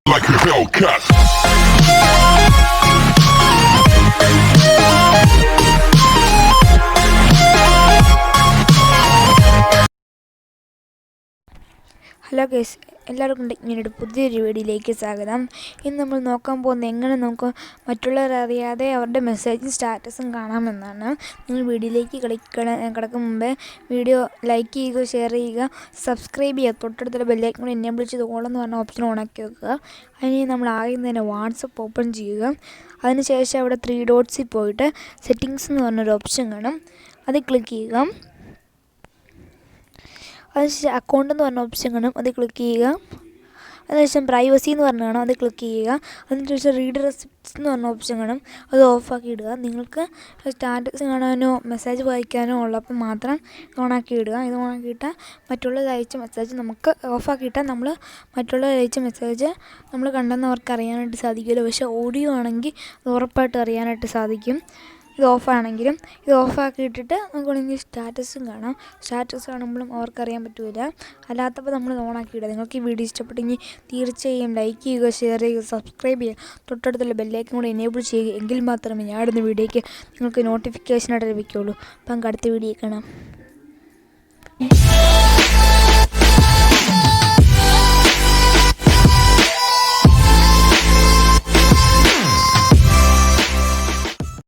like a Hellcat. Hello guys, എല്ലാവർക്കും ടെക്നിയുടെ പുതിയൊരു വീഡിയോയിലേക്ക് സ്വാഗതം. ഇന്ന് നമ്മൾ നോക്കാൻ പോകുന്നത് എങ്ങനെ നമുക്ക് മറ്റുള്ളവരറിയാതെ അവരുടെ മെസ്സേജും സ്റ്റാറ്റസും കാണാമെന്നാണ്. നിങ്ങൾ വീഡിയോയിലേക്ക് കിടക്കും മുമ്പേ വീഡിയോ ലൈക്ക് ചെയ്യുക, ഷെയർ ചെയ്യുക, സബ്സ്ക്രൈബ് ചെയ്യുക, തൊട്ടടുത്തുള്ള ബെല്ലൈക്കൺ കൂടി എനേബിൾ ചെയ്ത് ഓളെന്ന് പറഞ്ഞ ഓപ്ഷൻ ഓണാക്കി വെക്കുക. അതിന് നമ്മൾ ആദ്യം തന്നെ വാട്സപ്പ് ഓപ്പൺ ചെയ്യുക. അതിനുശേഷം അവിടെ 3 ഡോട്ട്സിൽ പോയിട്ട് സെറ്റിങ്സ് എന്ന് പറഞ്ഞൊരു ഓപ്ഷൻ കാണും, അത് ക്ലിക്ക് ചെയ്യുക. അതിനുശേഷം അക്കൗണ്ട് എന്ന് പറഞ്ഞ ഓപ്ഷൻ കാണും, അത് ക്ലിക്ക് ചെയ്യുക. അതിനുശേഷം പ്രൈവസി എന്ന് പറഞ്ഞ് കാണും, അത് ക്ലിക്ക് ചെയ്യുക. അതിനുശേഷം റീഡ് റെസിപ്റ്റ്സ് എന്ന് പറഞ്ഞ ഓപ്ഷൻ കാണും, അത് ഓഫാക്കി ഇടുക. നിങ്ങൾക്ക് സ്റ്റാറ്റസ് കാണാനോ മെസ്സേജ് വായിക്കാനോ ഉള്ളപ്പോൾ മാത്രം ഓണാക്കി ഇടുക. ഇത് ഓണാക്കിയിട്ടാൽ മറ്റുള്ളവർ അയച്ച മെസ്സേജ് നമുക്ക് ഓഫാക്കിയിട്ടാൽ നമ്മൾ മറ്റുള്ളവർ അയച്ച മെസ്സേജ് നമ്മൾ കണ്ടെന്ന് അവർക്ക് അറിയാനായിട്ട് സാധിക്കില്ല. പക്ഷേ ഓഡിയോ ആണെങ്കിൽ അത് ഉറപ്പായിട്ട് അറിയാനായിട്ട് സാധിക്കും. ഇത് ഓഫാണെങ്കിലും ഇത് ഓഫാക്കിയിട്ടിട്ട് നമുക്ക് വേണമെങ്കിൽ സ്റ്റാറ്റസും കാണാം. സ്റ്റാറ്റസ് കാണുമ്പോഴും അവർക്കറിയാൻ പറ്റില്ല. അല്ലാത്തപ്പോൾ നമ്മൾ ഓണാക്കിയിടുക. നിങ്ങൾക്ക് ഈ വീഡിയോ ഇഷ്ടപ്പെട്ടെങ്കിൽ തീർച്ചയായും ലൈക്ക് ചെയ്യുക, ഷെയർ ചെയ്യുക, സബ്സ്ക്രൈബ് ചെയ്യുക, തൊട്ടടുത്തുള്ള ബെല്ലൈക്കൺ കൂടെ എനേബിൾ ചെയ്യുക. എങ്കിൽ മാത്രമേ ഞാൻ ഇടുന്ന വീഡിയോയ്ക്ക് നിങ്ങൾക്ക് നോട്ടിഫിക്കേഷനായിട്ട് ലഭിക്കുകയുള്ളൂ. അപ്പം നമുക്ക് അടുത്ത വീഡിയോ കാണാം.